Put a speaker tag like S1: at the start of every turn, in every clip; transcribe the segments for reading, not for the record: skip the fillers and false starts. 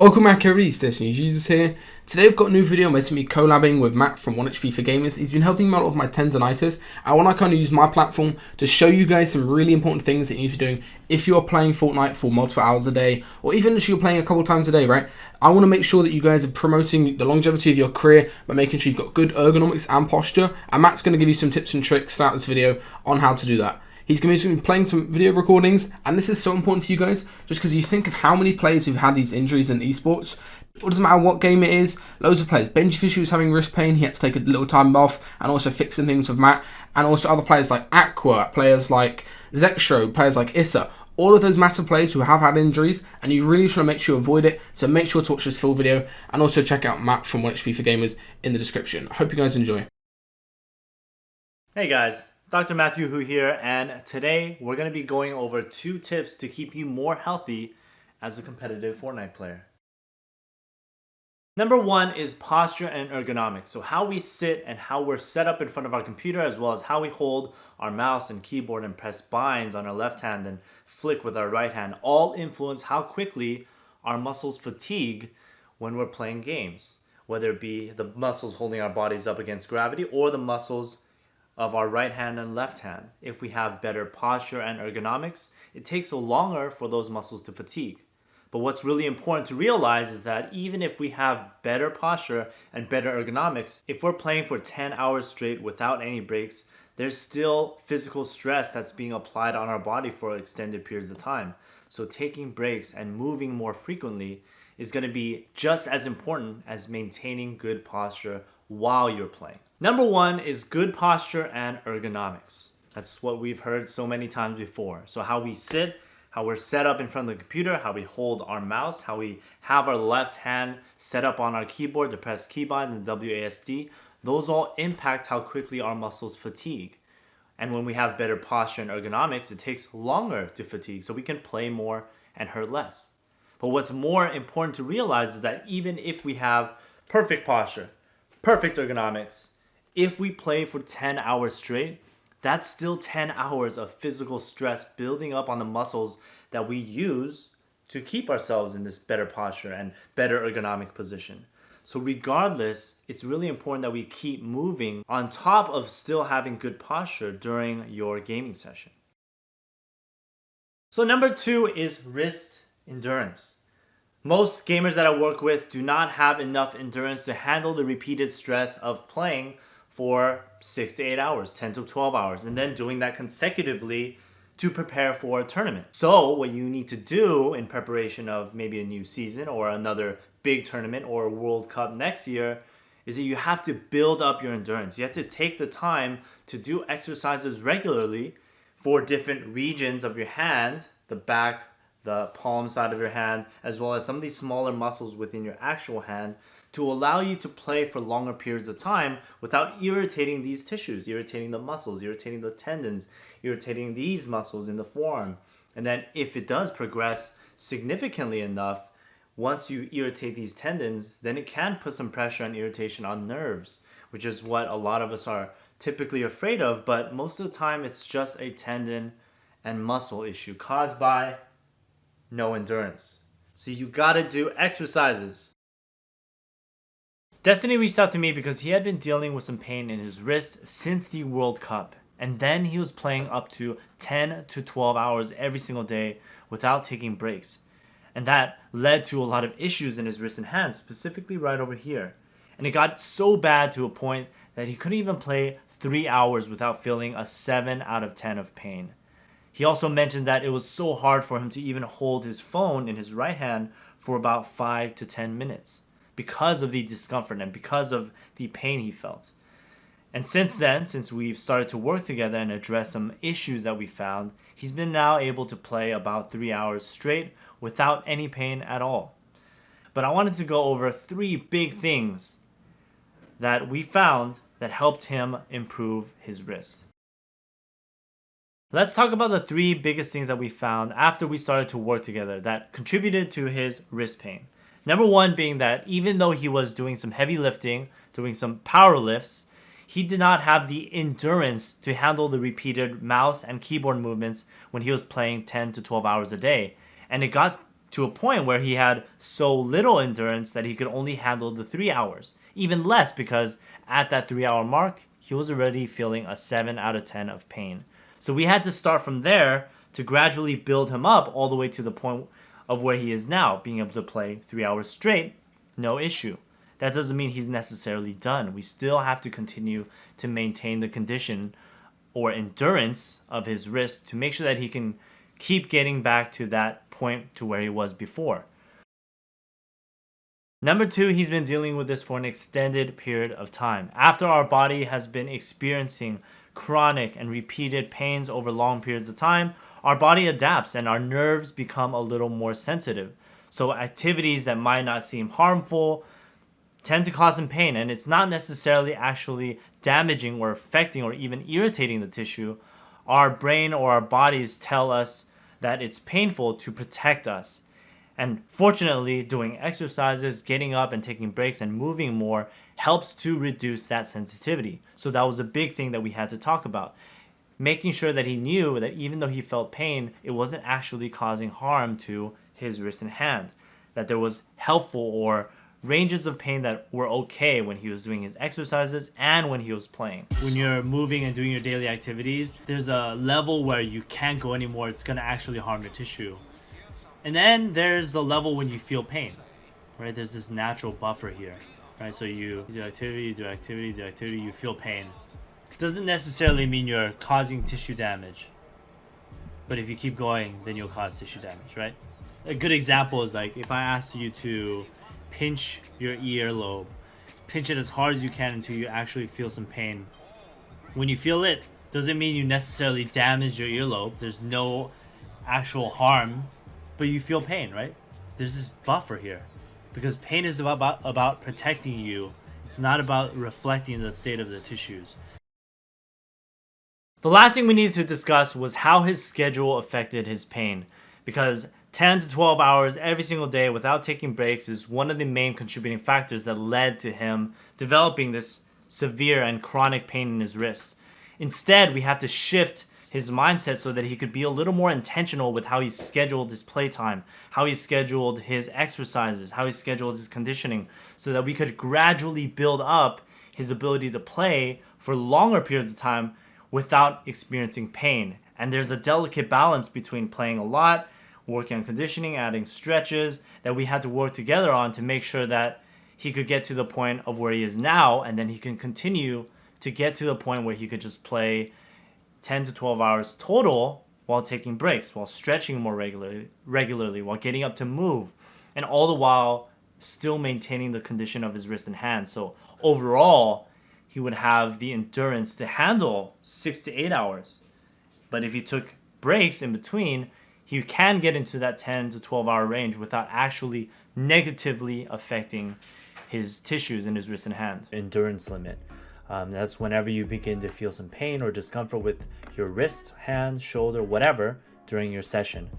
S1: Welcome back everybody, it's DestinysJesus here. Today I've got a new video basically collabing with Matt from 1HP for Gamers. He's been helping me a lot with my tendonitis. I want to kind of use my platform to show you guys some really important things that you need to be doing if you are playing Fortnite for multiple hours a day, or even if you're playing a couple times a day, right? I want to make sure that you guys are promoting the longevity of your career by making sure you've got good ergonomics and posture, and Matt's going to give you some tips and tricks throughout this video on how to do that. He's going to be playing some video recordings, and this is so important for you guys, just because you think of how many players who've had these injuries in esports. It doesn't matter what game it is, loads of players. Benji Fisher was having wrist pain, he had to take a little time off, and also fixing things with Matt, and also other players like Aqua, players like Zextro, players like Issa. All of those massive players who have had injuries, and you really try to make sure you avoid it, so make sure to watch this full video, and also check out Matt from 1HP for Gamers in the description. I hope you guys enjoy.
S2: Hey guys, Dr. Matthew Hu here, and today we're going to be going over 2 tips to keep you more healthy as a competitive Fortnite player. Number 1 is posture and ergonomics, so how we sit and how we're set up in front of our computer, as well as how we hold our mouse and keyboard and press binds on our left hand and flick with our right hand, all influence how quickly our muscles fatigue when we're playing games, whether it be the muscles holding our bodies up against gravity or the muscles of our right hand and left hand. If we have better posture and ergonomics, it takes longer for those muscles to fatigue. But what's really important to realize is that even if we have better posture and better ergonomics, if we're playing for 10 hours straight without any breaks, there's still physical stress that's being applied on our body for extended periods of time. So taking breaks and moving more frequently is going to be just as important as maintaining good posture while you're playing. Number 1 is good posture and ergonomics. That's what we've heard so many times before. So how we sit, how we're set up in front of the computer, how we hold our mouse, how we have our left hand set up on our keyboard to press keybinds and WASD, those all impact how quickly our muscles fatigue. And when we have better posture and ergonomics, it takes longer to fatigue, so we can play more and hurt less. But what's more important to realize is that even if we have perfect posture, perfect ergonomics, if we play for 10 hours straight, that's still 10 hours of physical stress building up on the muscles that we use to keep ourselves in this better posture and better ergonomic position. So regardless, it's really important that we keep moving on top of still having good posture during your gaming session. So number 2 is wrist endurance. Most gamers that I work with do not have enough endurance to handle the repeated stress of playing for 6 to 8 hours, 10 to 12 hours, and then doing that consecutively to prepare for a tournament. So what you need to do in preparation of maybe a new season or another big tournament or a World Cup next year is that you have to build up your endurance. You have to take the time to do exercises regularly for different regions of your hand, the back, the palm side of your hand, as well as some of these smaller muscles within your actual hand, to allow you to play for longer periods of time without irritating these tissues, irritating the muscles, irritating the tendons, irritating these muscles in the forearm. And then if it does progress significantly enough, once you irritate these tendons, then it can put some pressure and irritation on nerves, which is what a lot of us are typically afraid of, but most of the time it's just a tendon and muscle issue caused by no endurance. So you gotta do exercises. Destiny reached out to me because he had been dealing with some pain in his wrist since the World Cup. And then he was playing up to 10 to 12 hours every single day without taking breaks. And that led to a lot of issues in his wrist and hands, specifically right over here. And it got so bad to a point that he couldn't even play 3 hours without feeling a 7 out of 10 of pain. He also mentioned that it was so hard for him to even hold his phone in his right hand for about 5 to 10 minutes because of the discomfort and because of the pain he felt. And since then, since we've started to work together and address some issues that we found, he's been now able to play about 3 hours straight without any pain at all. But I wanted to go over 3 big things that we found that helped him improve his wrist. Let's talk about the 3 biggest things that we found after we started to work together that contributed to his wrist pain. Number 1 being that even though he was doing some heavy lifting, doing some power lifts, he did not have the endurance to handle the repeated mouse and keyboard movements when he was playing 10 to 12 hours a day. And it got to a point where he had so little endurance that he could only handle the 3 hours. Even less, because at that 3-hour mark, he was already feeling a 7 out of 10 of pain. So we had to start from there to gradually build him up all the way to the point of where he is now, being able to play 3 hours straight, no issue. That doesn't mean he's necessarily done. We still have to continue to maintain the condition or endurance of his wrist to make sure that he can keep getting back to that point to where he was before. Number 2, he's been dealing with this for an extended period of time. After our body has been experiencing chronic and repeated pains over long periods of time, our body adapts and our nerves become a little more sensitive. So activities that might not seem harmful tend to cause him pain, and it's not necessarily actually damaging or affecting or even irritating the tissue. Our brain or our bodies tell us that it's painful to protect us. And fortunately, doing exercises, getting up and taking breaks and moving more helps to reduce that sensitivity. So that was a big thing that we had to talk about. Making sure that he knew that even though he felt pain, it wasn't actually causing harm to his wrist and hand. That there was helpful or ranges of pain that were okay when he was doing his exercises and when he was playing. When you're moving and doing your daily activities, there's a level where you can't go anymore. It's going to actually harm your tissue. And then there's the level when you feel pain, right? There's this natural buffer here, right? So you do activity, you feel pain. Doesn't necessarily mean you're causing tissue damage, but if you keep going, then you'll cause tissue damage, right? A good example is like if I asked you to pinch your earlobe, pinch it as hard as you can until you actually feel some pain. When you feel it, doesn't mean you necessarily damage your earlobe. There's no actual harm, but you feel pain, right? There's this buffer here because pain is about protecting you. It's not about reflecting the state of the tissues. The last thing we needed to discuss was how his schedule affected his pain, because 10 to 12 hours every single day without taking breaks is one of the main contributing factors that led to him developing this severe and chronic pain in his wrists. Instead, we have to shift his mindset so that he could be a little more intentional with how he scheduled his playtime, how he scheduled his exercises, how he scheduled his conditioning, so that we could gradually build up his ability to play for longer periods of time without experiencing pain. And there's a delicate balance between playing a lot, working on conditioning, adding stretches that we had to work together on to make sure that he could get to the point of where he is now, and then he can continue to get to the point where he could just play 10 to 12 hours total while taking breaks, while stretching more regularly, while getting up to move, and all the while still maintaining the condition of his wrist and hand. So overall, he would have the endurance to handle 6 to 8 hours. But if he took breaks in between, he can get into that 10 to 12 hour range without actually negatively affecting his tissues in his wrist and hand. Endurance limit. That's whenever you begin to feel some pain or discomfort with your wrist, hand, shoulder, whatever during your session.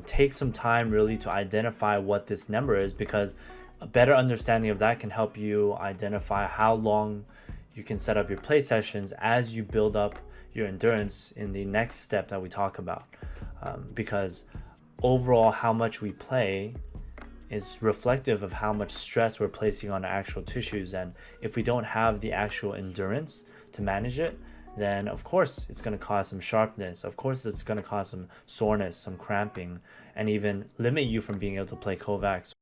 S2: Take some time really to identify what this number is, because a better understanding of that can help you identify how long you can set up your play sessions as you build up your endurance in the next step that we talk about. Because overall, how much we play is reflective of how much stress we're placing on our actual tissues. And if we don't have the actual endurance to manage it, then of course it's going to cause some sharpness. Of course it's going to cause some soreness, some cramping, and even limit you from being able to play Kovacs.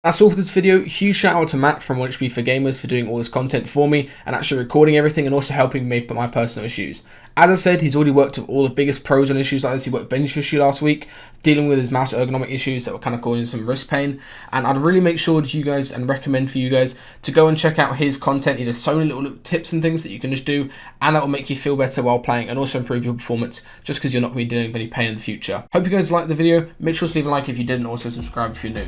S1: That's all for this video. Huge shout out to Matt from 1HP for Gamers for doing all this content for me and actually recording everything and also helping me put my personal issues. As I said, he's already worked with all the biggest pros on issues like this. He worked bench issue last week, dealing with his mouse ergonomic issues that were kind of causing some wrist pain. And I'd really make sure to you guys and recommend for you guys to go and check out his content. He does so many little tips and things that you can just do, and that will make you feel better while playing and also improve your performance just because you're not going to be dealing with any pain in the future. Hope you guys liked the video. Make sure to leave a like if you did and also subscribe if you're new.